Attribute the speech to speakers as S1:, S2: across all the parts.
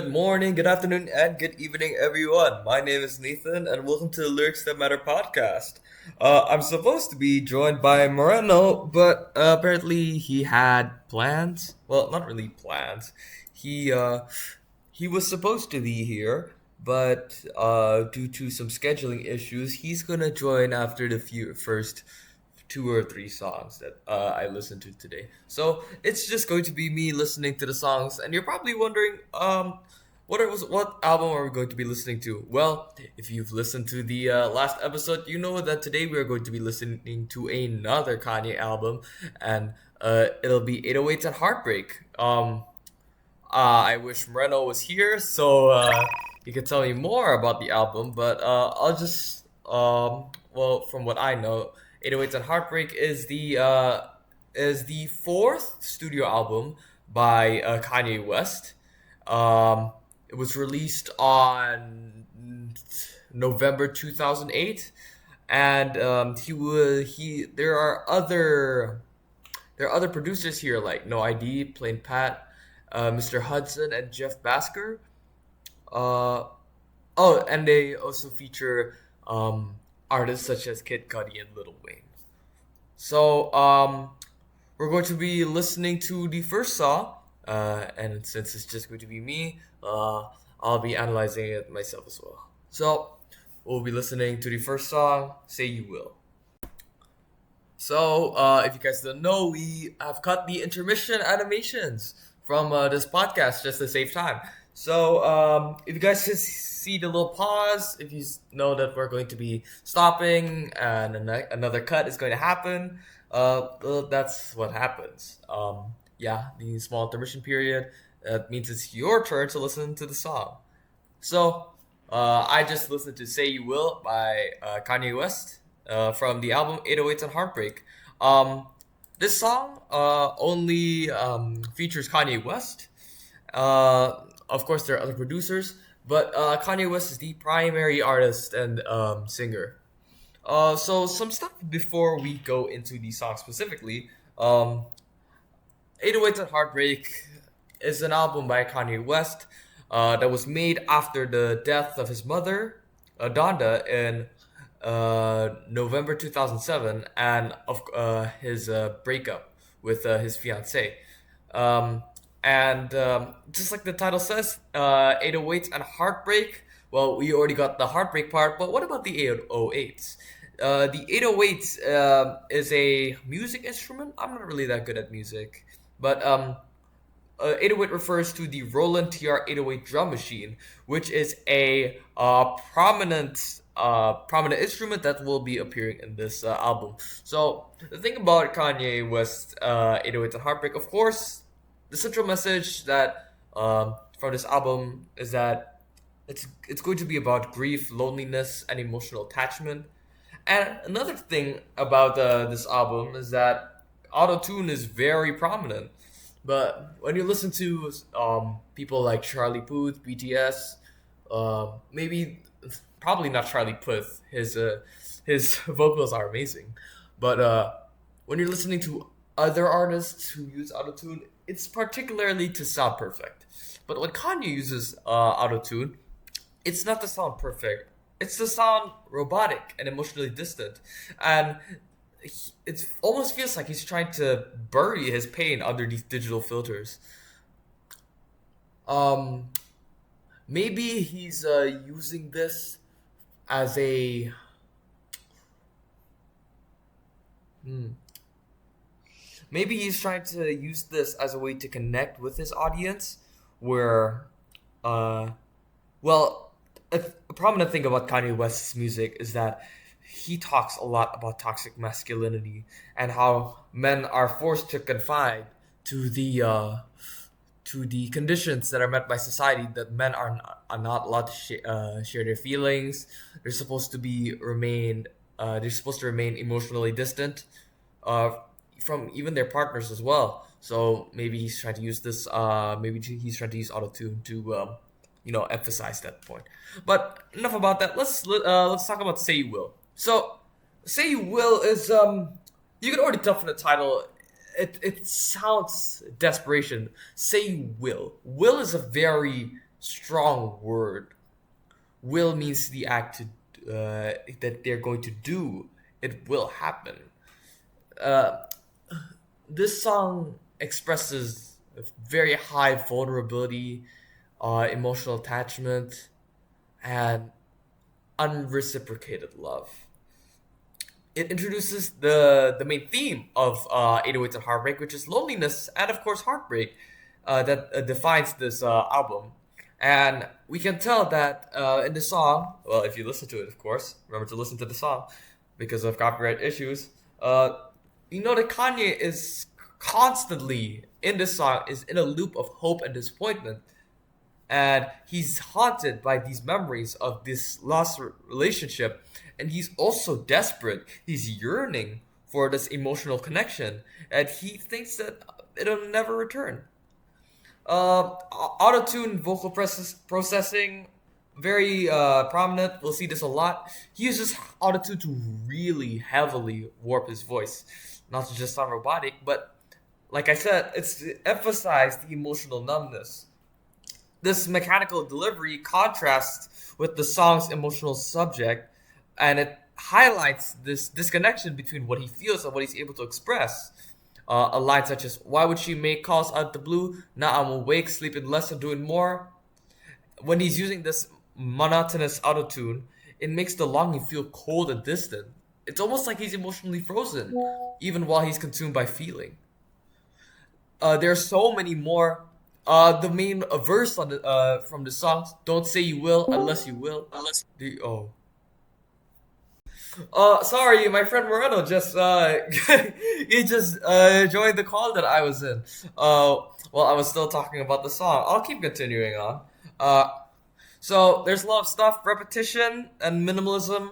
S1: Good morning, good afternoon, and good evening, everyone. My name is Nathan, and welcome to the Lyrics.That.Matter podcast. I'm supposed to be joined by Moreno, but apparently he had plans. Well, not really plans. He uh, he was supposed to be here, but due to some scheduling issues, he's gonna join after the first two or three songs that I listened to today. So it's just going to be me listening to the songs, and you're probably wondering, what album are we going to be listening to? Well, if you've listened to the last episode, you know that today we are going to be listening to another Kanye album, and it'll be 808s and Heartbreak. I wish Moreno was here so he could tell me more about the album, but I'll just well, from what I know, 808s and Heartbreak is the fourth studio album by Kanye West. It was released on November 2008, and he there are other producers here like No ID, Plain Pat, Mr. Hudson, and Jeff Basker. Uh, oh, and they also feature artists such as Kid Cudi and Lil Wayne. So we're going to be listening to the first song, and since it's just going to be me, I'll be analyzing it myself as well. So we'll be listening to the first song, "Say You Will." So, if you guys don't know, we have cut the intermission animations from this podcast just to save time. So, if you guys just see the little pause, if you know that we're going to be stopping and another cut is going to happen, well, that's what happens. Yeah, the small intermission period, means it's your turn to listen to the song. So, I just listened to "Say You Will" by Kanye West from the album 808s and Heartbreak. Um, this song only features Kanye West. Of course, there are other producers, but Kanye West is the primary artist and singer. So, some stuff before we go into the song specifically. 808s and Heartbreak is an album by Kanye West that was made after the death of his mother, Donda, in November 2007, and of his breakup with his fiancee. Um, and just like the title says, 808s and Heartbreak. Well, we already got the heartbreak part, but what about the 808s? The 808s is a music instrument. I'm not really that good at music, but 808 refers to the Roland TR-808 drum machine, which is a prominent instrument that will be appearing in this album. So the thing about Kanye West 808 and Heartbreak, of course, the central message that from this album is that it's going to be about grief, loneliness, and emotional attachment. And another thing about this album is that autotune is very prominent. But when you listen to people like Charlie Puth, BTS, maybe probably not Charlie Puth. His vocals are amazing, but when you're listening to other artists who use autotune, it's particularly to sound perfect. But when Kanye uses autotune, it's not to sound perfect. It's to sound robotic and emotionally distant, and it almost feels like he's trying to bury his pain under these digital filters. Um, Maybe he's using this as a hmm, maybe he's trying to use this as a way to connect with his audience, where uh, well, a prominent thing about Kanye West's music is that he talks a lot about toxic masculinity and how men are forced to confide to the conditions that are met by society, that men are not allowed to share their feelings. They're supposed to be remain they're supposed to remain emotionally distant uh, from even their partners as well. So maybe he's trying to use this. Maybe he's trying to use autotune to emphasize that point. But enough about that. Let's talk about "Say You Will." So, "Say You Will" is you can already tell from the title. It sounds desperation. "Say You Will." Will is a very strong word. Will means the act that they're going to do. It will happen. Uh, this song expresses a very high vulnerability, emotional attachment, and unreciprocated love. It introduces the main theme of 808s and Heartbreak, which is loneliness and of course heartbreak, that defines this album. And we can tell that in the song, well, if you listen to it, of course, remember to listen to the song because of copyright issues. You know that Kanye is constantly in this song is in a loop of hope and disappointment, and he's haunted by these memories of this lost relationship, and he's also desperate. He's yearning for this emotional connection, and he thinks that it'll never return. Auto-tune vocal processing, very prominent. We'll see this a lot. He uses auto-tune to really heavily warp his voice, not to just sound robotic, but like I said, it's to emphasize the emotional numbness. This mechanical delivery contrasts with the song's emotional subject, and it highlights this disconnection between what he feels and what he's able to express. A line such as, "Why would she make calls out the blue? Now I'm awake, sleeping less and doing more." When he's using this monotonous autotune, it makes the longing feel cold and distant. It's almost like he's emotionally frozen, even while he's consumed by feeling. There are so many more. The main verse on the from the song, "Don't say you will unless you will." Oh, sorry, my friend Moreno just he just joined the call that I was in. Well, I was still talking about the song. I'll keep continuing on. Uh, so there's a lot of stuff, repetition and minimalism.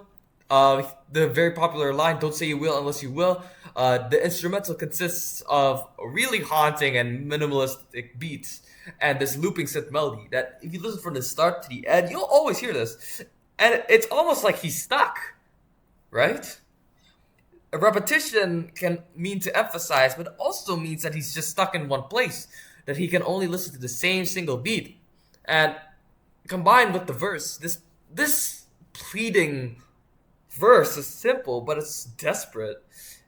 S1: The very popular line, "Don't say you will unless you will." The instrumental consists of really haunting and minimalistic beats and this looping synth melody that if you listen from the start to the end, you'll always hear this. And it's almost like he's stuck, right? A repetition can mean to emphasize, but also means that he's just stuck in one place, that he can only listen to the same single beat. And combined with the verse, this pleading verse is simple, but it's desperate.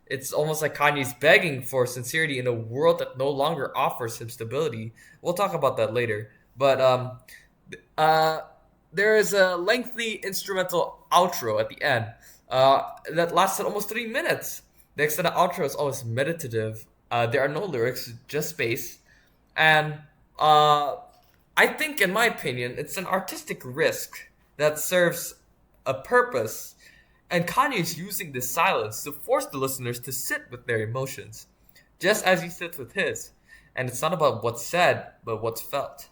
S1: It's almost like Kanye's begging for sincerity in a world that no longer offers him stability. We'll talk about that later. But uh, there is a lengthy instrumental outro at the end that lasted almost 3 minutes. The extended outro is always meditative. There are no lyrics, just space. And I think, in my opinion, it's an artistic risk that serves a purpose. And Kanye is using this silence to force the listeners to sit with their emotions, just as he sits with his. And it's not about what's said, but what's felt.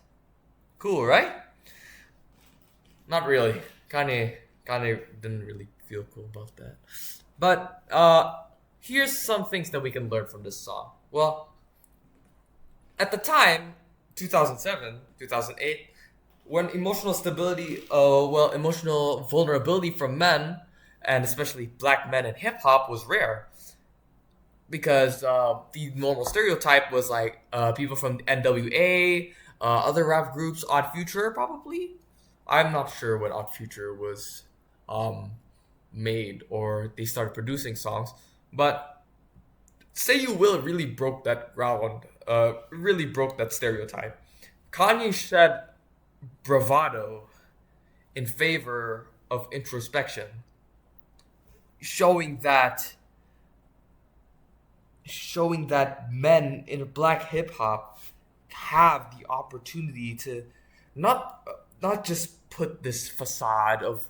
S1: Cool, right? Not really. Kanye didn't really feel cool about that. But here's some things that we can learn from this song. Well, at the time, 2007, 2008, when emotional stability, emotional vulnerability from men, and especially black men in hip hop, was rare. Because the normal stereotype was like people from NWA, other rap groups, Odd Future, probably. I'm not sure when Odd Future was made or they started producing songs, but Say You Will really broke that ground, really broke that stereotype. Kanye shed bravado in favor of introspection, showing that men in black hip hop have the opportunity to not just put this facade of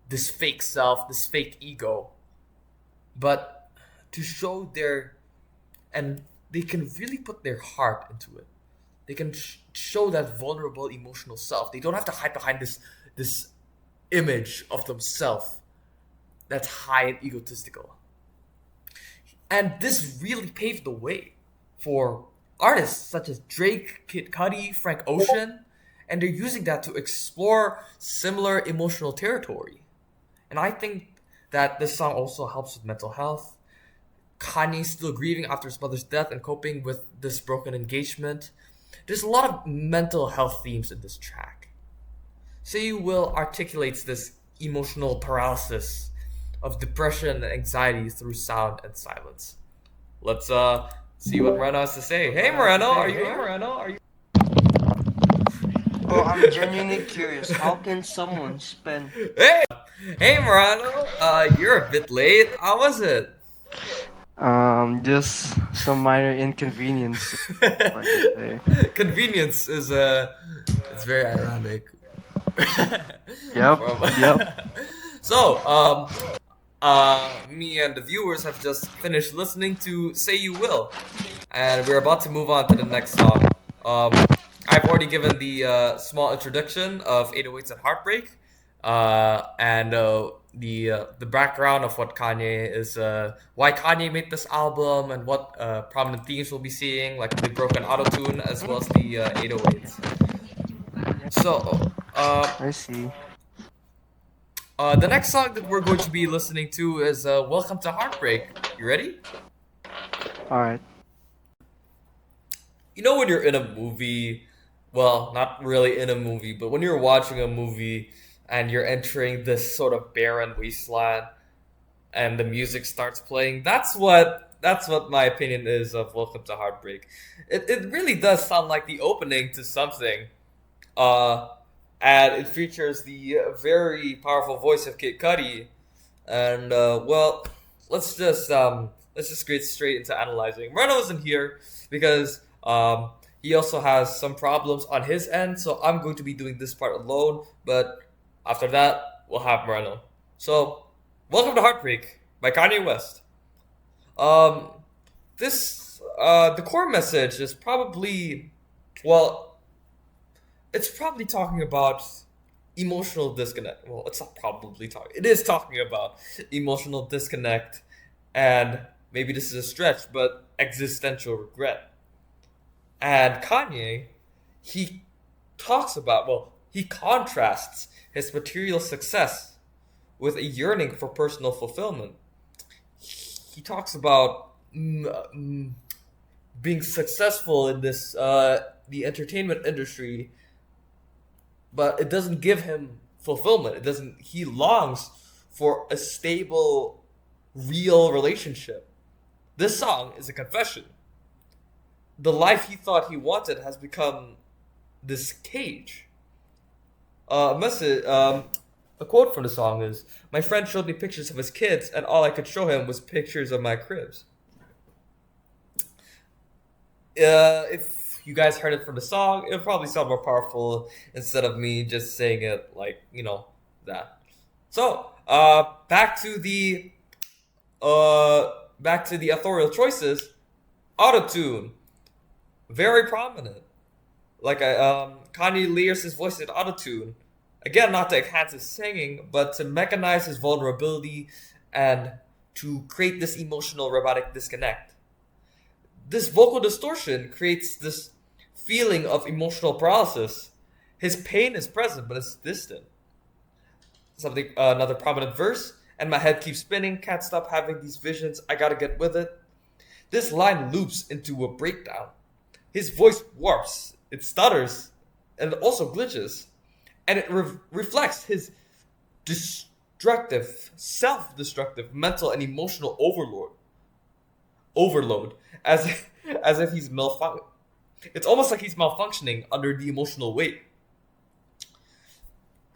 S1: this fake self, this fake ego, but to show and they can really put their heart into it. They can show that vulnerable emotional self. They don't have to hide behind this image of themselves that's high and egotistical. And this really paved the way for artists such as Drake, Kid Cudi, Frank Ocean, and they're using that to explore similar emotional territory. And I think that this song also helps with mental health. Kanye's still grieving after his mother's death and coping with this broken engagement. There's a lot of mental health themes in this track. Say You Will articulates this emotional paralysis of depression and anxiety through sound and silence. Let's see what Moreno has to say. Hey Moreno, are you there?
S2: Oh, I'm genuinely curious. How can someone spend
S1: Hey, hey Moreno. You're a bit late. How was it?
S2: just some minor inconvenience, if I could say.
S1: Convenience is it's very ironic.
S2: Yep,
S1: From
S2: yep.
S1: me and the viewers have just finished listening to Say You Will, and we're about to move on to the next song. I've already given the small introduction of 808s and Heartbreak, and the background of what Kanye is, why Kanye made this album, and what prominent themes we'll be seeing, like the broken autotune as well as the 808s. So,
S2: I see.
S1: the next song that we're going to be listening to is Welcome to Heartbreak. You ready?
S2: Alright.
S1: You know when you're in a movie, well, not really in a movie, but when you're watching a movie and you're entering this sort of barren wasteland and the music starts playing, that's what my opinion is of Welcome to Heartbreak. It really does sound like the opening to something. Uh and it features the very powerful voice of Kid Cudi. And well, let's just get straight into analyzing. Moreno isn't here because he also has some problems on his end, so I'm going to be doing this part alone. But after that, we'll have Moreno. So, welcome to Heartbreak by Kanye West. Um, this the core message is probably, well, it's probably talking about emotional disconnect. Well, it's not probably talking. It is talking about emotional disconnect, and maybe this is a stretch, but existential regret. And Kanye, he talks about, well, he contrasts his material success with a yearning for personal fulfillment. He talks about being successful in this the entertainment industry, but it doesn't give him fulfillment. It doesn't. He longs for a stable, real relationship. This song is a confession. The life he thought he wanted has become this cage. Message. A quote from the song is, "My friend showed me pictures of his kids, and all I could show him was pictures of my cribs." If you guys heard it from the song, it'll probably sound more powerful instead of me just saying it like that. So, back to the authorial choices. Autotune, very prominent. Like Kanye layers his voice in autotune. Again, not to enhance his singing, but to mechanize his vulnerability and to create this emotional robotic disconnect. This vocal distortion creates this feeling of emotional paralysis. His pain is present, but it's distant. Something Another prominent verse. And my head keeps spinning, can't stop having these visions. I gotta get with it. This line loops into a breakdown. His voice warps, it stutters, and it also glitches, and it reflects his destructive, self-destructive mental and emotional overload, as as if he's malfunctioning. It's almost like he's malfunctioning under the emotional weight.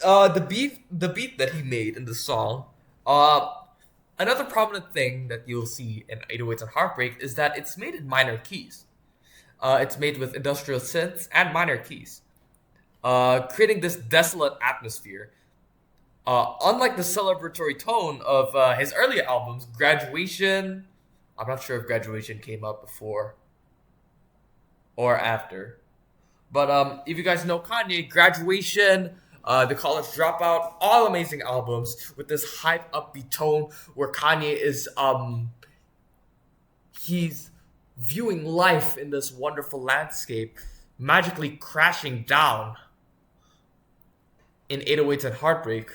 S1: The beat that he made in the song. Uh, Another prominent thing that you'll see in 808s and Heartbreak is that it's made in minor keys. It's made with industrial synths and minor keys, creating this desolate atmosphere. Unlike the celebratory tone of his earlier albums, Graduation. I'm not sure if Graduation came out before or after. But if you guys know Kanye, Graduation, The College Dropout, all amazing albums with this hype upbeat tone where Kanye is he's viewing life in this wonderful landscape, magically crashing down in 808s and Heartbreak.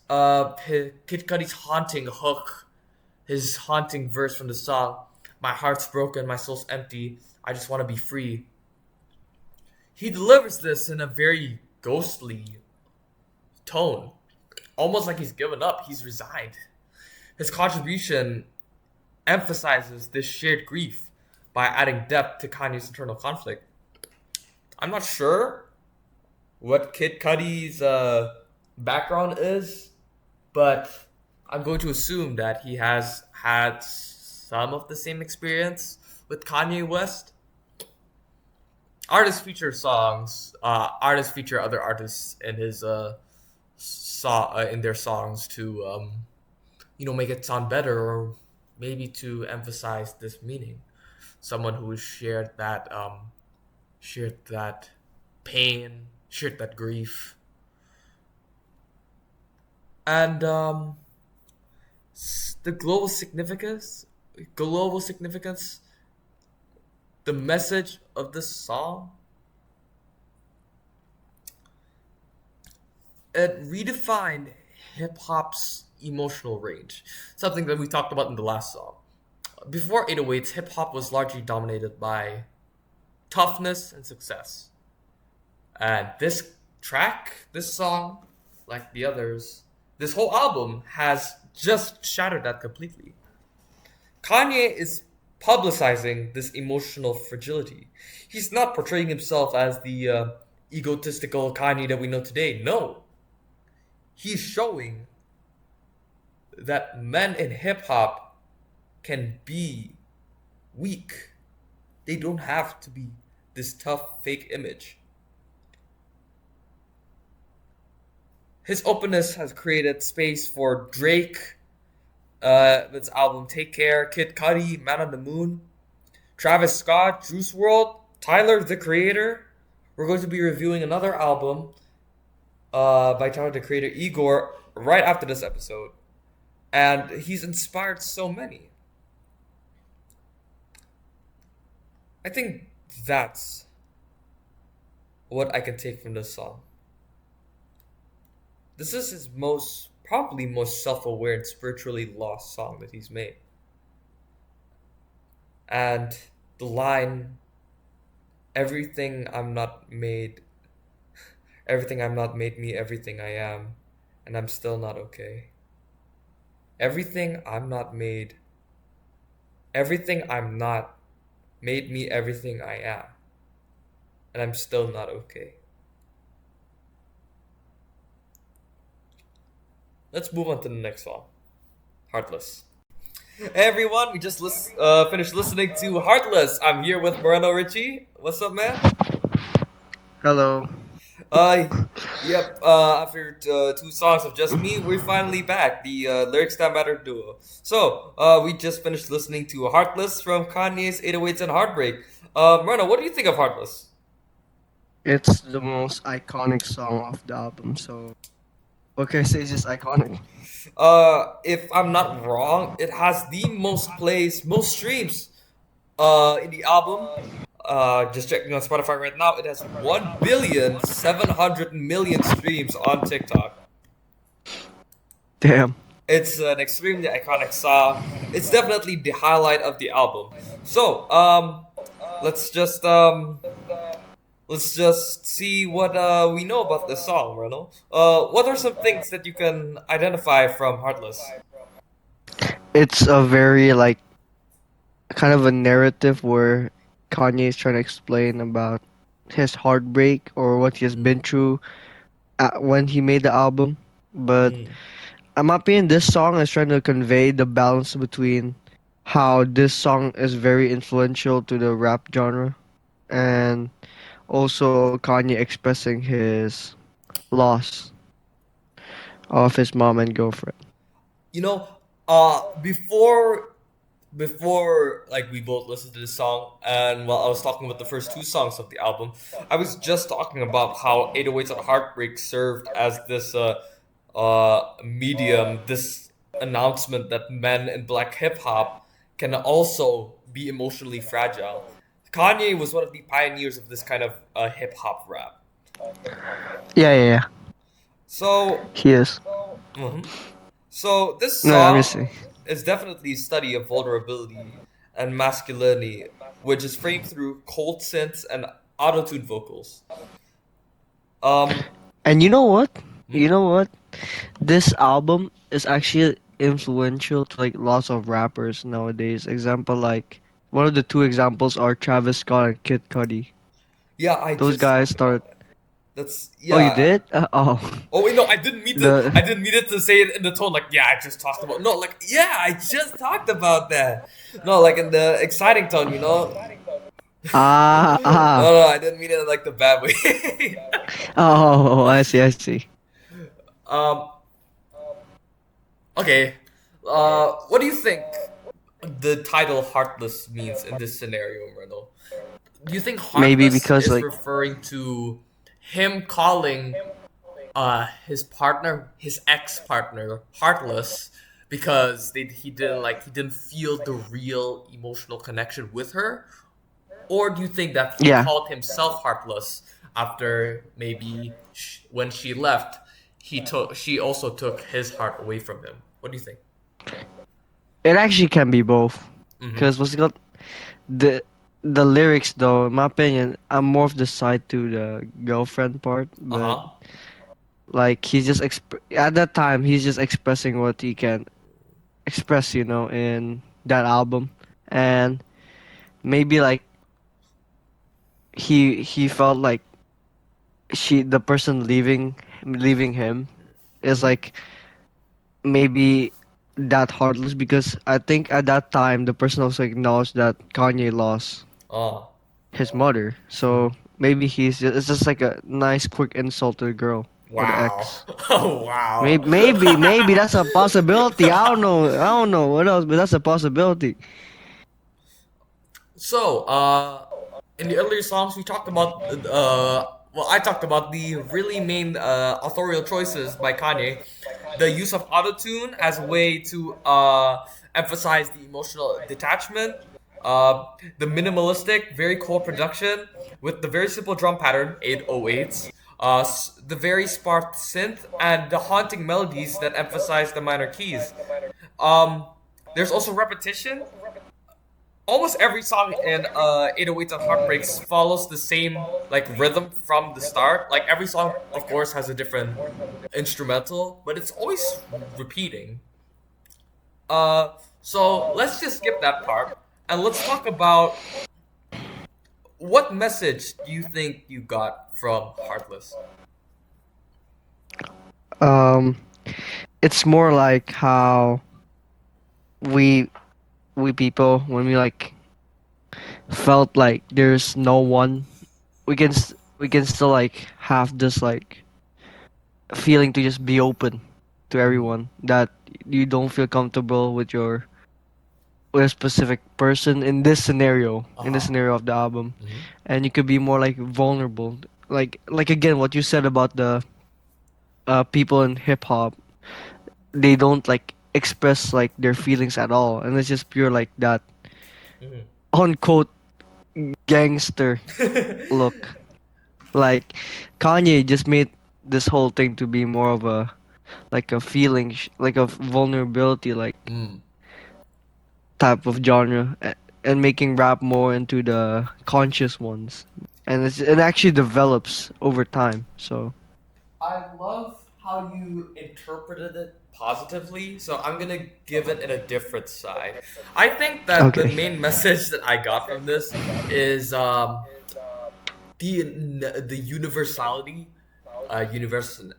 S1: Kid Cudi's haunting hook, his haunting verse from the song, "My heart's broken, my soul's empty, I just want to be free." He delivers this in a very ghostly tone, almost like he's given up, he's resigned. His contribution emphasizes this shared grief by adding depth to Kanye's internal conflict. I'm not sure what Kid Cudi's background is, but I'm going to assume that he has had some of the same experience with Kanye West. Artists feature other artists in his in their songs to make it sound better, or maybe to emphasize this meaning. Someone who has shared that pain, shared that grief, and the global significance, the message of this song, it redefined hip hop's emotional range, something that we talked about in the last song. Before 808s, hip hop was largely dominated by toughness and success. And this song, like the others, this whole album has just shattered that completely. Kanye is publicizing this emotional fragility. He's not portraying himself as the egotistical Kanye that we know today. No, he's showing that men in hip hop can be weak. They don't have to be this tough fake image. His openness has created space for Drake, with his album Take Care, Kid Cudi, Man on the Moon, Travis Scott, Juice World, Tyler the Creator. We're going to be reviewing another album by Tyler the Creator, Igor, right after this episode. And he's inspired so many. I think that's what I can take from this song. This is his probably most self-aware and spiritually lost song that he's made. And the line, everything I'm not made, everything I'm not made me everything I am, and I'm still not okay. Everything I'm not made, everything I'm not made me everything I am, and I'm still not okay. Let's move on to the next song, Heartless. Hey everyone, we just finished listening to Heartless. I'm here with Moreno Richie. What's up, man?
S2: Hello.
S1: Uh, yep. After two songs of just me, we're finally back. The Lyrics.That.Matter duo. So, we just finished listening to Heartless from Kanye's 808s and Heartbreak. Moreno, what do you think of Heartless?
S2: It's the most iconic song of the album, so what can I say? It's just iconic.
S1: If I'm not wrong, it has the most plays, most streams, in the album. Just checking on Spotify right now, it has 1,700,000,000 streams on TikTok.
S2: Damn.
S1: It's an extremely iconic song. It's definitely the highlight of the album. So, let's just see what we know about this song, Ronald. What are some things that you can identify from Heartless?
S2: It's a very like kind of a narrative where Kanye is trying to explain about his heartbreak or what he has been through when he made the album. But
S1: Mm.
S2: in my opinion, this song is trying to convey the balance between how this song is very influential to the rap genre and also Kanye expressing his loss of his mom and girlfriend.
S1: You know, before like we both listened to this song, and while I was talking about the first two songs of the album, I was just talking about how 808s and Heartbreak served as this medium, this announcement that men in black hip hop can also be emotionally fragile. Kanye was one of the pioneers of this kind of hip hop rap.
S2: Yeah.
S1: So,
S2: He is.
S1: mhm. So this
S2: No, I'm
S1: song
S2: just saying.
S1: is definitely a study of vulnerability and masculinity, which is framed through cold synths and auto-tuned vocals. Um,
S2: And you know what?
S1: Hmm?
S2: You know what? This album is actually influential to like lots of rappers nowadays. Example like one of the two examples are Travis Scott and Kid Cudi.
S1: Yeah, I
S2: Those
S1: just
S2: guys
S1: talked
S2: started.
S1: about that. That's
S2: Oh, you
S1: yeah.
S2: did? Oh,
S1: Oh wait, no, I didn't mean to.
S2: the
S1: I didn't mean it to say it in the tone like, yeah, I just talked about. No, like, yeah, I just talked about that. No, like in the exciting tone, you know.
S2: ah
S1: No,
S2: ah.
S1: no, I didn't mean it like the bad way.
S2: Oh, I see, I see.
S1: um. Okay. What do you think the title "Heartless" means in this scenario, Myrtle? Do you think
S2: Maybe
S1: "Heartless"
S2: because
S1: is
S2: like
S1: referring to him calling his partner, his ex partner, heartless because he didn't feel the real emotional connection with her, or do you think that he
S2: yeah,
S1: called himself heartless after maybe when she left, she also took his heart away from him? What do you think?
S2: it actually can be both.
S1: Mm-hmm.
S2: Cause what's it called the the lyrics though, in my opinion, I'm more of the side to the girlfriend part,
S1: Uh
S2: but
S1: huh.
S2: like he's just at that time he's just expressing what he can express, in that album, and maybe like he felt like the person leaving him is
S1: Mm-hmm.
S2: like maybe that heartless because I think at that time the person also acknowledged that Kanye lost
S1: Oh.
S2: his mother,
S1: Mm-hmm.
S2: so maybe it's just like a nice quick insult to the girl or the
S1: Wow.
S2: ex.
S1: Oh wow.
S2: Maybe that's a possibility. I don't know what else, but that's a possibility.
S1: So, in the earlier songs, we talked about, well, I talked about the really main authorial choices by Kanye, the use of autotune as a way to emphasize the emotional detachment, uh, the minimalistic, very cold production with the very simple drum pattern, 808s, the very sparse synth, and the haunting melodies that emphasize the minor keys. Um, there's also repetition. Almost every song in 808s and Heartbreaks follows the same like rhythm from the start. Like every song, of course, has a different instrumental, but it's always repeating. Uh, so let's just skip that part and let's talk about what message do you think you got from Heartless?
S2: Um, it's more like how we we people when we like felt like there's no one we can still like have this like feeling to just be open to
S1: Mm-hmm.
S2: everyone that you don't feel comfortable with a specific person in this
S1: Uh-huh.
S2: scenario of the album,
S1: Mm-hmm.
S2: and you could be more like vulnerable, like again what you said about the people in hip hop. They don't like express like their feelings at all, and it's just pure like that unquote gangster look. Like Kanye just made this whole thing to be more of a like a feeling, like a vulnerability, like
S1: Mm.
S2: type of genre, and making rap more into the conscious ones, and it actually develops over time. So
S1: I love how you interpreted it positively, so I'm gonna give it in a different side. I think that the
S2: okay.
S1: main message that I got from this is the universality,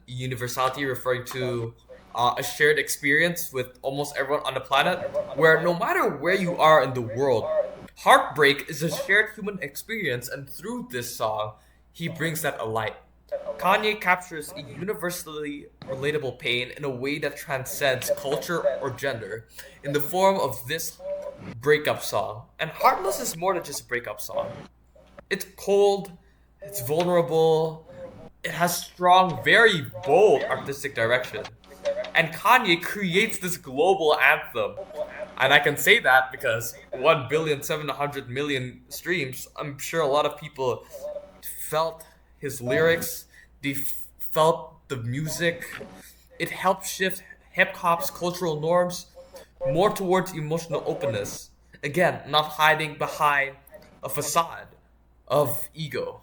S1: universality referring to a shared experience with almost everyone on the planet, where no matter where you are in the world, heartbreak is a shared human experience, and through this song, he brings that alight. Kanye captures a universally relatable pain in a way that transcends culture or gender in the form of this breakup song. And Heartless is more than just a breakup song. It's cold, it's vulnerable, it has strong, very bold artistic direction. And Kanye creates this global anthem. And I can say that because 1,700,000,000 streams, I'm sure a lot of people felt his lyrics, they felt the music. It helped shift hip hop's cultural norms more towards emotional openness. Again, not hiding behind a facade of ego.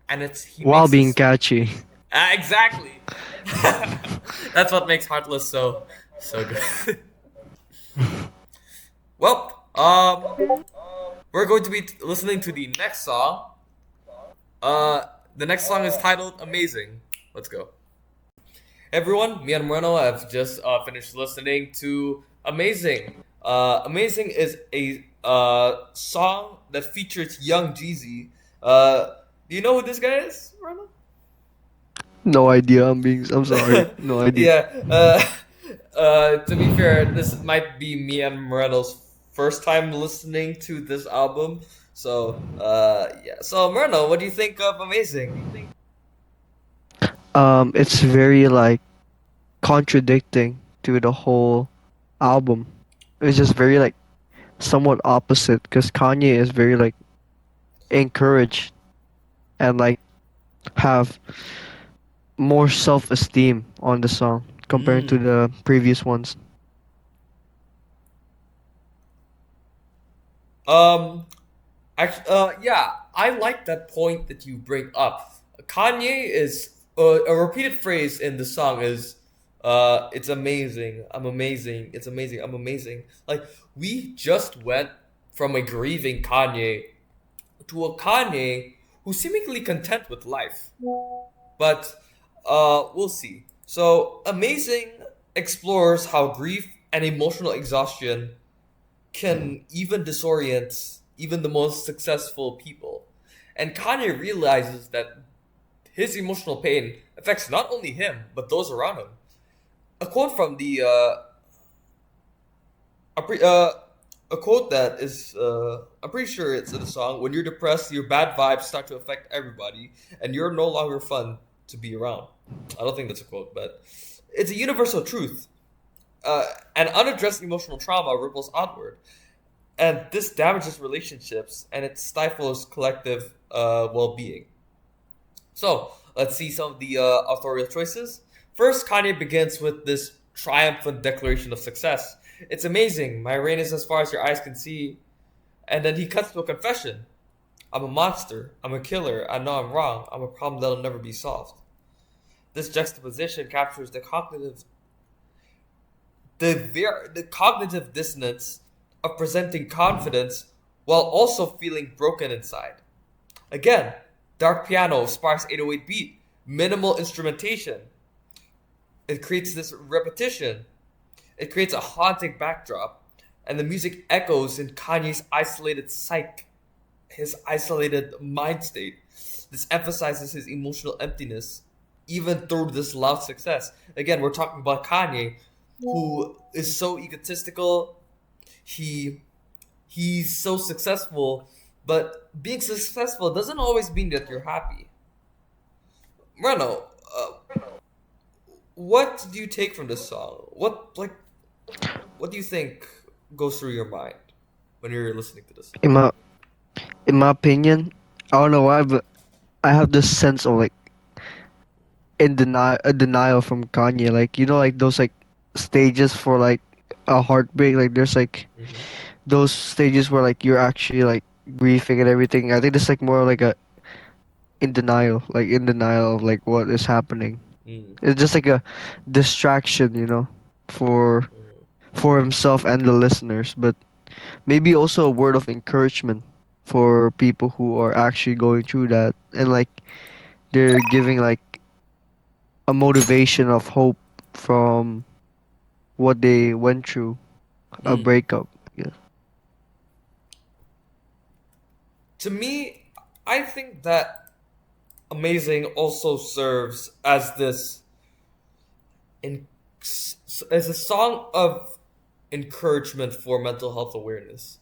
S1: And he
S2: While
S1: makes
S2: being
S1: this
S2: catchy.
S1: Exactly. That's what makes Heartless so good. Well, we're going to be listening to the next song. Uh, the next song is titled "Amazing." Let's go. Everyone, me and Moreno have just finished listening to "Amazing." "Amazing" is a song that features Young Jeezy. Do you know who this guy is, Moreno?
S2: No idea. I'm sorry. No idea.
S1: Yeah. To be fair, this might be me and Moreno's first time listening to this album. So, yeah. So, Moreno, what do you think of "Amazing"?
S2: It's very like contradicting to the whole album. It's just very like somewhat opposite because Kanye is very like encouraged and like have more self-esteem on the song compared to
S1: Mm.
S2: the previous ones.
S1: Um, yeah, I like that point that you bring up. Kanye is a repeated phrase in the song is, "It's amazing, I'm amazing, it's amazing, I'm amazing." Like we just went from a grieving Kanye to a Kanye who's seemingly content with life. But we'll see. So, Amazing explores how grief and emotional exhaustion can even disorient even the most successful people. And Kanye realizes that his emotional pain affects not only him, but those around him. A quote from the a, pre- uh, a quote that is I'm pretty sure it's in the song. When you're depressed, your bad vibes start to affect everybody, and you're no longer fun to be around. I don't think that's a quote, but it's a universal truth. And unaddressed emotional trauma ripples outward, and this damages relationships and it stifles collective well-being. So let's see some of the authorial choices. First, Kanye begins with this triumphant declaration of success. It's amazing. My reign is as far as your eyes can see. And then he cuts to a confession. I'm a monster. I'm a killer. I know I'm wrong. I'm a problem that'll never be solved. This juxtaposition captures the cognitive dissonance of presenting confidence while also feeling broken inside. Again, dark piano, sparse 808 beat, minimal instrumentation. It creates this repetition. It creates a haunting backdrop, and the music echoes in Kanye's isolated psyche, his isolated mind state. This emphasizes his emotional emptiness, even through this loud success. Again, we're talking about Kanye, who is so egotistical. He he's so successful, but being successful doesn't always mean that you're happy. Reno, what do you take from this song? What do you think goes through your mind when you're listening to this song?
S2: In my in my opinion, I don't know why, but I have this sense of like a denial from Kanye. Like like those like stages for like a heartbreak. Like there's like
S1: Mm-hmm.
S2: those stages where like you're actually like grieving and everything. I think it's like more like a in denial of like what is happening.
S1: Mm-hmm.
S2: It's just like a distraction, for for himself and the listeners, but maybe also a word of encouragement for people who are actually going through that, and like they're giving like a motivation of hope from what they went through, a
S1: Mm.
S2: breakup. Yeah.
S1: To me, I think that Amazing also serves as this in, as a song of encouragement for mental health awareness.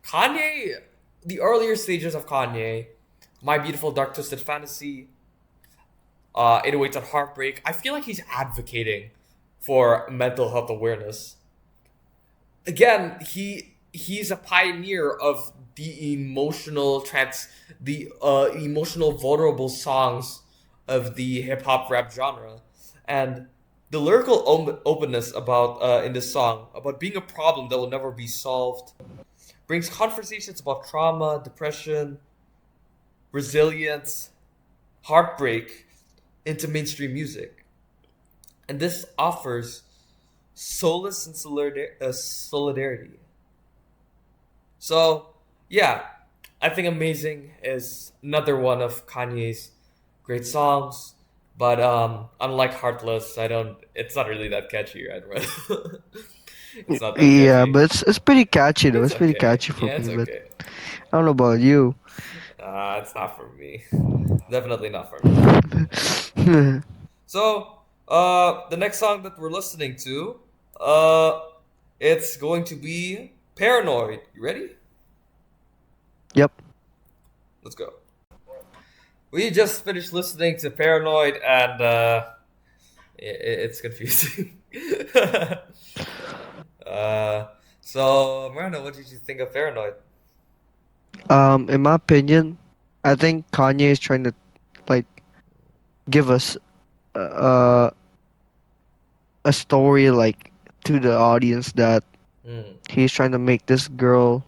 S1: Kanye, the earlier stages of Kanye, My Beautiful Dark Twisted Fantasy, 808s and Heartbreak, I feel like he's advocating for mental health awareness. Again, he's a pioneer of the emotional vulnerable songs of the hip hop rap genre, and the lyrical openness about in this song about being a problem that will never be solved brings conversations about trauma, depression, resilience, heartbreak into mainstream music. And this offers solace and solidarity. So, yeah, I think Amazing is another one of Kanye's great songs. But unlike Heartless, I don't. It's not really that catchy, right? It's not that
S2: Yeah,
S1: catchy.
S2: but it's pretty catchy though.
S1: It's
S2: It's pretty
S1: okay.
S2: catchy for
S1: Yeah, it's
S2: me, but
S1: okay.
S2: I don't know about you.
S1: It's not for me. Definitely not for me. So, the next song that we're listening to, uh, it's going to be Paranoid. You ready?
S2: Yep.
S1: Let's go. We just finished listening to Paranoid, and it's confusing. uh, so, Marino, what did you think of Paranoid?
S2: In my opinion, I think Kanye is trying to like give us uh, a story like to the audience that
S1: Hmm.
S2: he's trying to make this girl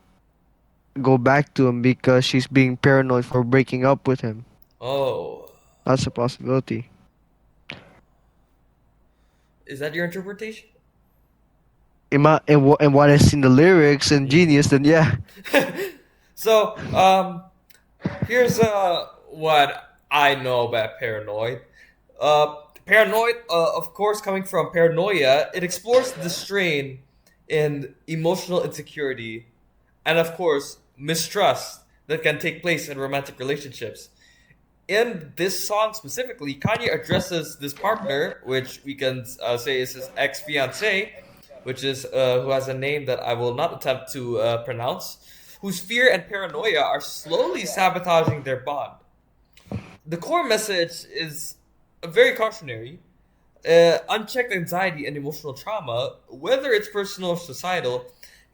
S2: go back to him because she's being paranoid for breaking up with him.
S1: Oh,
S2: That's a possibility.
S1: is that your interpretation?
S2: In what I see in the lyrics and
S1: Hmm.
S2: Genius, then yeah.
S1: So, here's what I know about Paranoid. Paranoid, of course, coming from paranoia, it explores the strain in emotional insecurity and, of course, mistrust that can take place in romantic relationships. In this song specifically, Kanye addresses this partner, which we can say is his ex fiancee, which is who has a name that I will not attempt to pronounce, whose fear and paranoia are slowly sabotaging their bond. The core message is very cautionary. Unchecked anxiety and emotional trauma, whether it's personal or societal,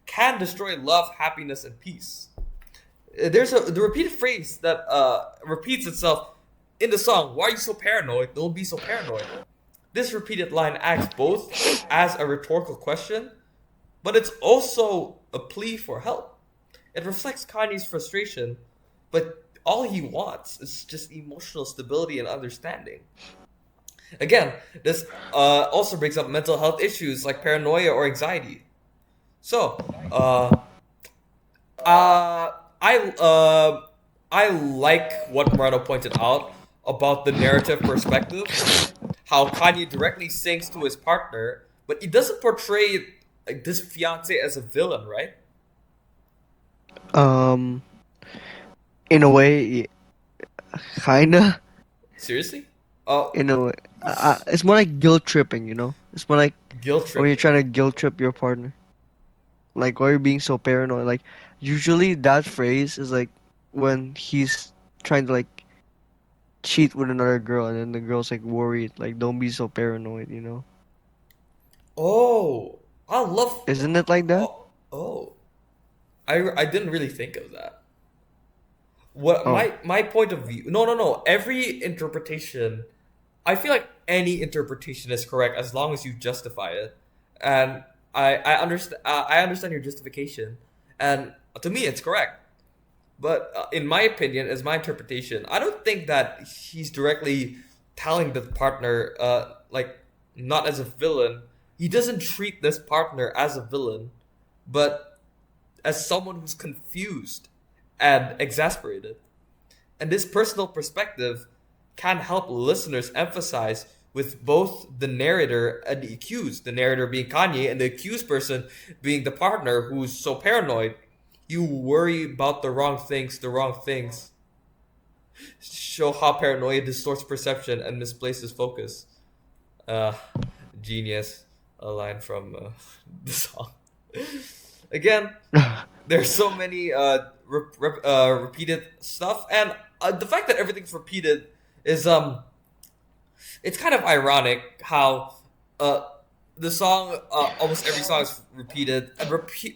S1: can destroy love, happiness, and peace. There's the repeated phrase that repeats itself in the song. Why are you so paranoid? Don't be so paranoid. This repeated line acts both as a rhetorical question, but it's also a plea for help. It reflects Kanye's frustration, but all he wants is just emotional stability and understanding. Again, this also brings up mental health issues like paranoia or anxiety. So, uh, I uh, I like what Murado pointed out about the narrative perspective, how Kanye directly sings to his partner, but he doesn't portray like this fiance as a villain, right?
S2: Um, in a way, kinda.
S1: Seriously? Oh,
S2: In a way, it's more like guilt tripping. It's more like
S1: guilt
S2: when you're
S1: tripping.
S2: trying to guilt trip your partner. Like, why are you being so paranoid? Like, usually that phrase is like when he's trying to like cheat with another girl, and then the girl's like worried. Like, don't be so paranoid.
S1: Oh, I love.
S2: Isn't it like that?
S1: Oh, I didn't really think of that. What
S2: Oh,
S1: my point of view? No, no, no. Every interpretation, I feel like any interpretation is correct as long as you justify it, and I understand. I understand your justification, and to me, it's correct. But in my opinion, as my interpretation, I don't think that he's directly telling the partner, like, not as a villain. He doesn't treat this partner as a villain, but as someone who's confused and exasperated. And this personal perspective can help listeners emphasize with both the narrator and the accused, the narrator being Kanye and the accused person being the partner who's so paranoid. You worry about the wrong things. Show how paranoia distorts perception and misplaces focus. Uh, Genius. A line from the song. Again, there's so many repeated stuff, and the fact that everything's repeated is it's kind of ironic how uh the song almost every song is repeated, and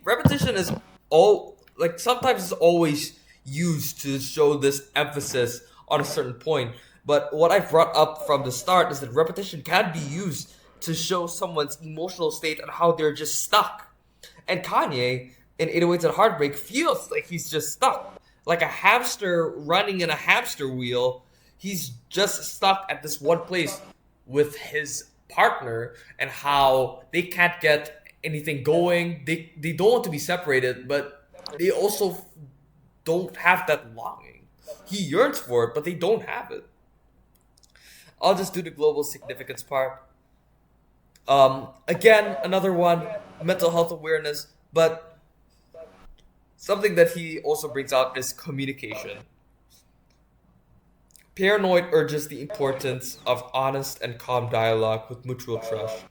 S1: repetition is all like sometimes it's always used to show this emphasis on a certain point. But what I've brought up from the start is that repetition can be used to show someone's emotional state and how they're just stuck. And Kanye in 808s and Heartbreak feels like he's just stuck. Like a hamster running in a hamster wheel. He's just stuck at this one place with his partner, and how they can't get anything going. They don't want to be separated, but they also don't have that longing. He yearns for it, but they don't have it. I'll just do the global significance part. Again, another one, mental health awareness, but something that he also brings out is communication. Paranoid urges the importance of honest and calm dialogue with mutual trust.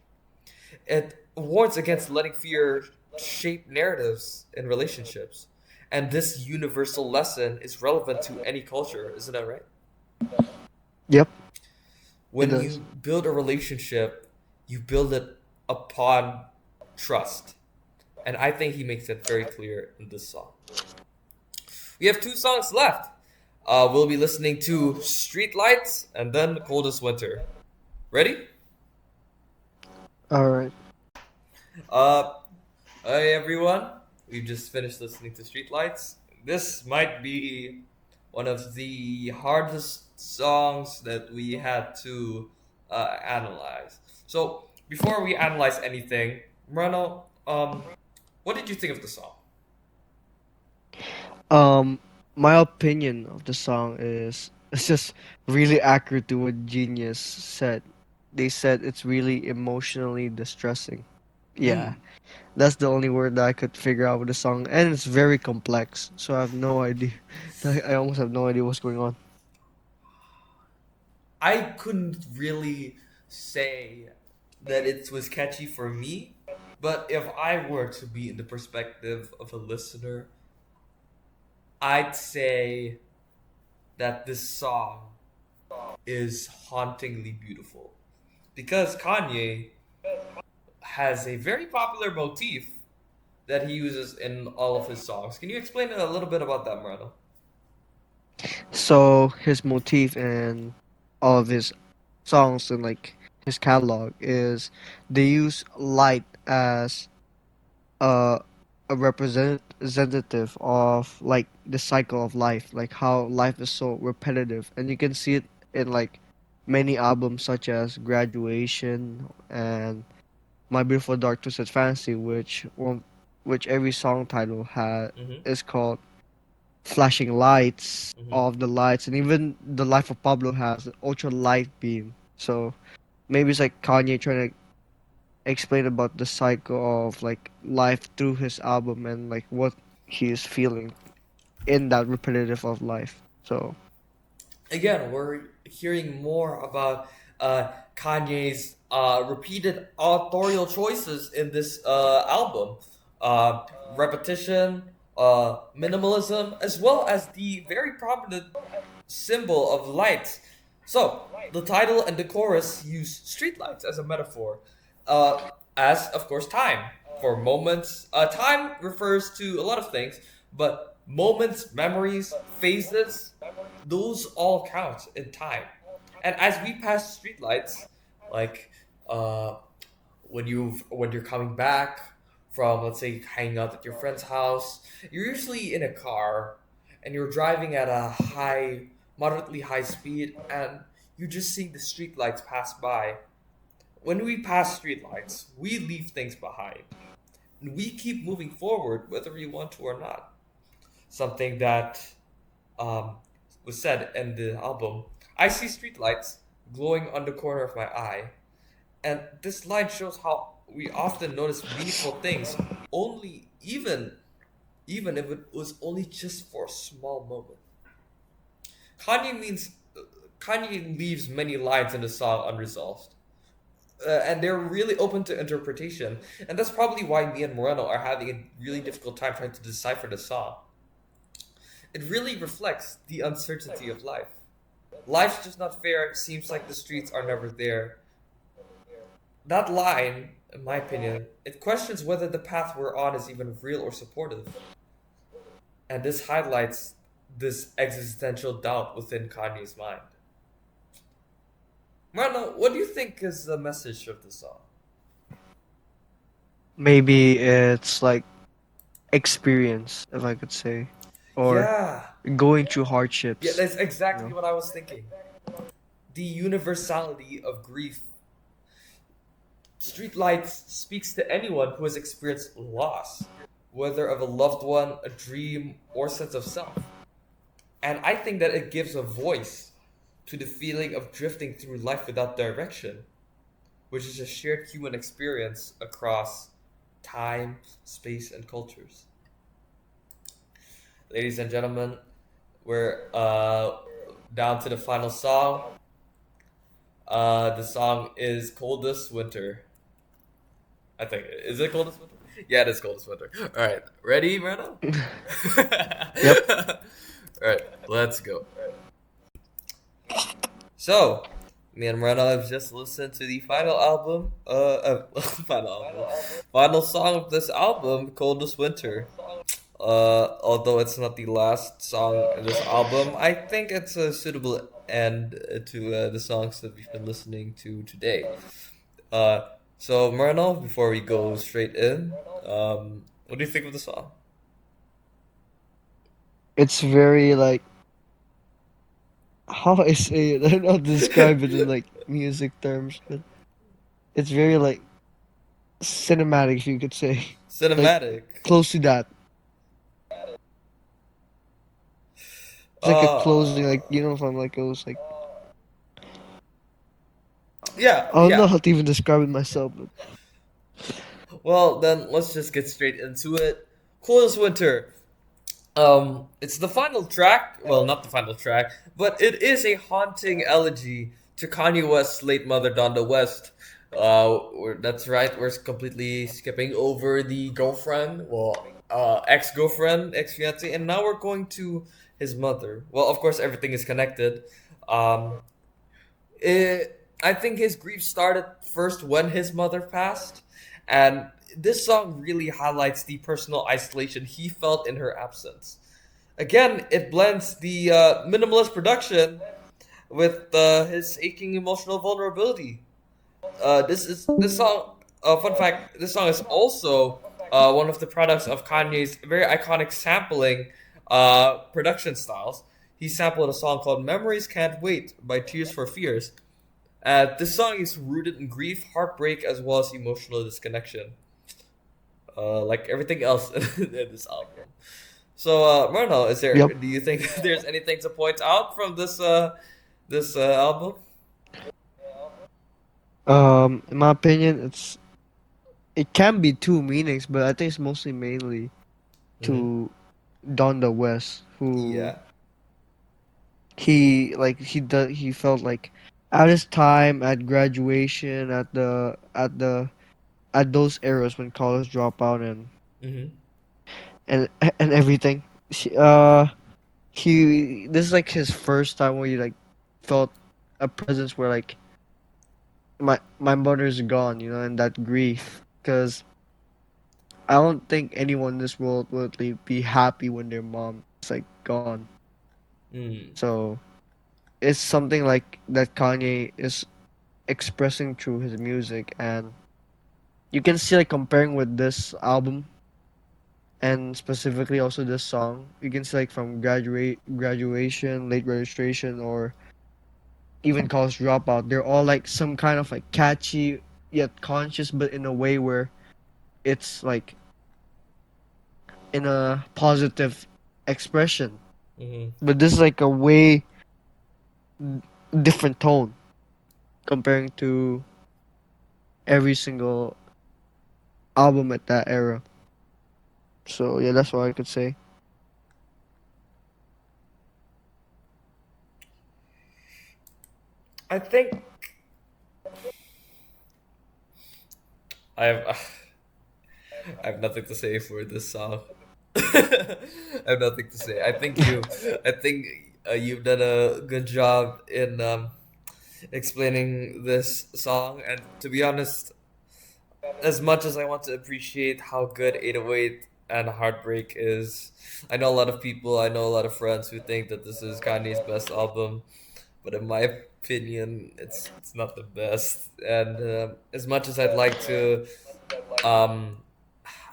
S1: It warns against letting fear shape narratives in relationships. And this universal lesson is relevant to any culture, isn't that right?
S2: Yep, it
S1: When
S2: does.
S1: you build a relationship, you build it upon trust. And I think he makes it very clear in this song. We have two songs left. We'll be listening to Streetlights and then Coldest Winter. Ready?
S2: All right.
S1: Uh, Hi everyone. We've just finished listening to Streetlights. This might be one of the hardest songs that we had to analyze. So before we analyze anything, Moreno, what did you think of the song?
S2: Um, my opinion of the song is it's just really accurate to what Genius said. They said it's really emotionally distressing. Yeah,
S1: Mm.
S2: that's the only word that I could figure out with the song, and it's very complex. So I have no idea. I almost have no idea what's going on.
S1: I couldn't really say that it was catchy for me, but if I were to be in the perspective of a listener, I'd say that this song is hauntingly beautiful because Kanye has a very popular motif that he uses in all of his songs. Can you explain a little bit about that, Moreno?
S2: So his motif and all of his songs and like his catalog is they use light as a a representative of like the cycle of life, like how life is so repetitive, and you can see it in like many albums such as Graduation and My Beautiful Dark Twisted Fantasy, which every song title had
S1: Mm-hmm.
S2: is called flashing lights,
S1: Mm-hmm.
S2: all of the lights, and even the life of Pablo has an ultra light beam. So maybe it's like Kanye trying to explain about the cycle of like life through his album and like what he is feeling in that repetitive of life. So
S1: Again, we're hearing more about Kanye's repeated authorial choices in this album. Repetition, minimalism, as well as the very prominent symbol of light. So, the title and the chorus use streetlights as a metaphor, as, of course, time. For moments, time refers to a lot of things, but moments, memories, phases, those all count in time. And as we pass streetlights, like uh, when you're coming back from, let's say, hanging out at your friend's house, you're usually in a car and you're driving at a moderately high speed, and you're just seeing the streetlights pass by. When we pass streetlights, we leave things behind. And we keep moving forward whether we want to or not. Something that um, was said in the album. I see streetlights glowing on the corner of my eye, and this line shows how we often notice meaningful things only even if it was only just for a small moment. Kanye means Kanye leaves many lines in the song unresolved. And they're really open to interpretation, and that's probably why me and Moreno are having a really difficult time trying to decipher the song. It really reflects the uncertainty of life. Life's just not fair. It seems like the streets are never there. That line, in my opinion, it questions whether the path we're on is even real or supportive. And this highlights this existential doubt within Kanye's mind. Marno, what do you think is the message of the song?
S2: maybe it's like experience, if I could say, or
S1: Yeah,
S2: going through
S1: yeah,
S2: hardships.
S1: that's
S2: You
S1: exactly
S2: know,
S1: what I was thinking. the universality of grief. Streetlights speaks to anyone who has experienced loss, whether of a loved one, a dream, or sense of self. And I think that it gives a voice to the feeling of drifting through life without direction, which is a shared human experience across time, space, and cultures. Ladies and gentlemen, we're down to the final song. The song is Coldest Winter. I think. Is it Coldest Winter? Yeah, it is Coldest Winter. All right. Ready, Myrna?
S2: Yep.
S1: All right, let's go. So, me and Myrna have just listened to the final album. Final album. Final song of this album, Coldest Winter. Although it's not the last song in this album, I think it's a suitable end to the songs that we've been listening to today. Uh, so Myrna, before we go straight in, what do you think of the song?
S2: It's very like how I say it. I don't know how to describe it in like music terms, but it's very like cinematic, if you could say, like
S1: Cinematic.
S2: close to that. It's like a closing, like
S1: Uh,
S2: from like it was like
S1: yeah,
S2: I don't know
S1: yeah.
S2: how to even describe it myself, but
S1: Well, then let's just get straight into it. Coolest Winter. It's the final track. Well, not the final track, but it is a haunting elegy to Kanye West's late mother, Donda West. That's right. We're completely skipping over the girlfriend, well, ex-girlfriend, ex-fiance, and now we're going to his mother. Well, of course, everything is connected. I think his grief started first when his mother passed, and this song really highlights the personal isolation he felt in her absence. Again, it blends the minimalist production with his aching emotional vulnerability. This song. Fun fact: this song is also one of the products of Kanye's very iconic sampling production styles. He sampled a song called "Memories Can't Wait" by Tears for Fears. This song is rooted in grief, heartbreak, as well as emotional disconnection, like everything else in this album. So, Marno,
S2: yep.
S1: do you think there's anything to point out from this album?
S2: In my opinion, it can be two meanings, but I think it's mostly mainly
S1: Mm-hmm.
S2: to Donda West, who
S1: Yeah.
S2: he felt like at his time at graduation at those eras when college dropout
S1: Mm-hmm.
S2: and and everything. He, uh, he this is like his first time where he like felt a presence where like my mother's gone, and that grief. Because I don't think anyone in this world would like, be happy when their mom is like gone.
S1: Mm.
S2: So it's something like that Kanye is expressing through his music, and you can see like comparing with this album and specifically also this song. You can see like from graduation, late registration, or even college dropout. They're all like some kind of like catchy yet conscious, but in a way where it's like in a positive expression.
S1: Mm-hmm.
S2: But this is like a way different tone comparing to every single album at that era. So yeah, that's what I could say.
S1: I think I have I have nothing to say for this song. I have nothing to say. I think you've done a good job in explaining this song. And to be honest, as much as I want to appreciate how good 808 and Heartbreak is, I know a lot of friends who think that this is Kanye's best album. But in my opinion, it's not the best. And as much as I'd like to um,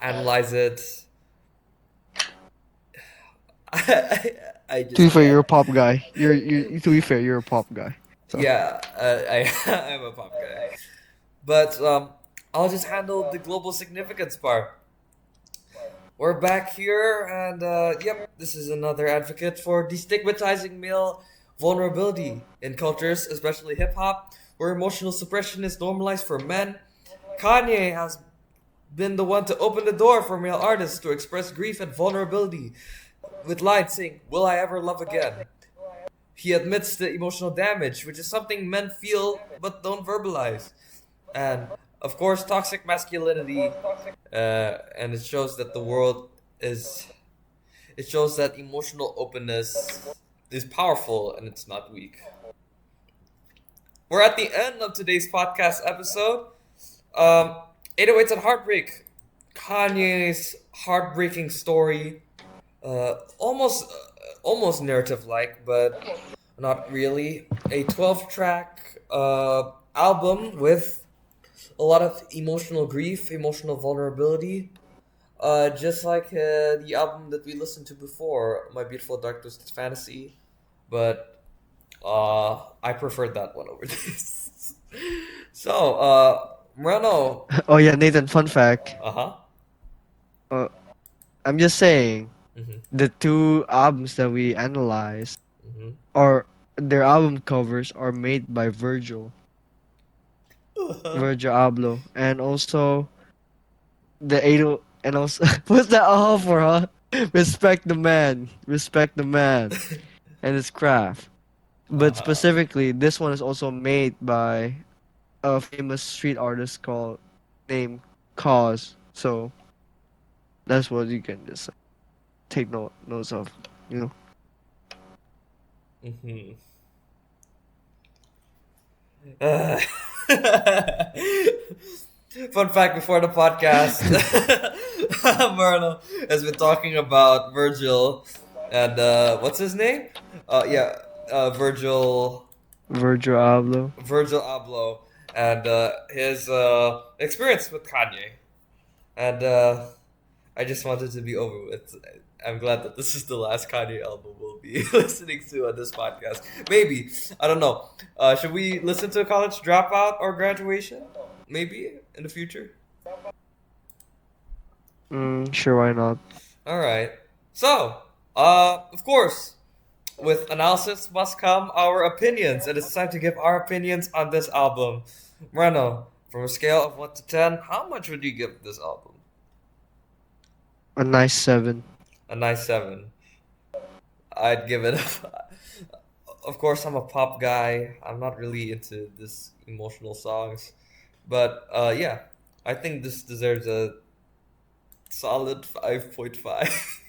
S1: analyze it, I
S2: To be
S1: just
S2: fair,
S1: can't.
S2: you're a pop guy. You're to be fair, you're a pop guy. So
S1: Yeah, I'm a pop guy. But I'll just handle the global significance part. We're back here, and yep, this is another advocate for destigmatizing male vulnerability in cultures, especially hip hop, where emotional suppression is normalized for men. Kanye has been the one to open the door for male artists to express grief and vulnerability with lines saying, "Will I ever love again?" He admits the emotional damage, which is something men feel but don't verbalize. And of course, toxic masculinity, and it shows that the world is. It shows that emotional openness is powerful and it's not weak. We're at the end of today's podcast episode. Um, 808s and Heartbreak. Kanye's heartbreaking story. Almost narrative like, but not really. A 12 track album with a lot of emotional grief, emotional vulnerability. Just like the album that we listened to before, My Beautiful Dark Twisted Fantasy. But I preferred that one over this. So, Moreno.
S2: oh yeah, Nathan. Fun fact.
S1: Uh huh.
S2: Uh, I'm just saying
S1: Mm-hmm.
S2: the two albums that we analyzed are their album covers are made by
S1: Mm-hmm.
S2: Virgil Abloh, and also the 80 and also what's that all for, huh? Respect the man and his craft. But
S1: uh-huh.
S2: specifically, this one is also made by a famous street artist called named Cause. So that's what you can just take notes of. You know.
S1: Mm-hmm. Fun fact before the podcast, Marlo has been talking about Virgil and what's his name? Yeah, Virgil
S2: Virgil Abloh.
S1: Abloh and his experience with Kanye. And I just wanted to be over with. I'm glad that this is the last Kanye album we'll be listening to on this podcast. Maybe. I don't know. Should we listen to College Dropout or Graduation? Maybe in the future?
S2: Sure, why not?
S1: All right. So, of course, with analysis must come our opinions, and it's time to give our opinions on this album. Moreno, from a scale of 1 to 10, how much would you give this album?
S2: A nice 7.
S1: A nice 7. I'd give it of course I'm a pop guy. I'm not really into this emotional songs. But yeah, I think this deserves a solid 5.5.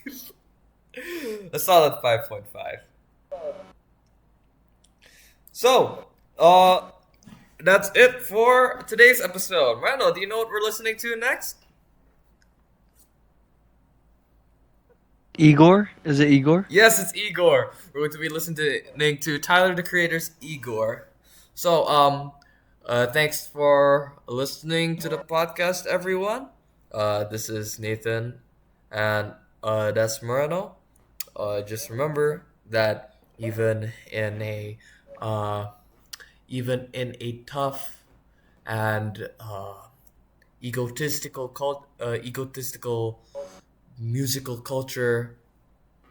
S1: A solid 5.5. So, that's it for today's episode. Randall, do you know what we're listening to next?
S2: Igor? Is it Igor?
S1: Yes, it's Igor. We're going to be listening to Tyler the Creator's Igor. So, thanks for listening to the podcast, everyone. This is Nathan, and that's Moreno. Just remember that uh, even in a tough and egotistical musical culture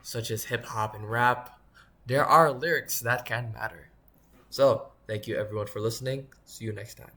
S1: such as hip hop and rap, there are lyrics that can matter. So, thank you everyone for listening. See you next time.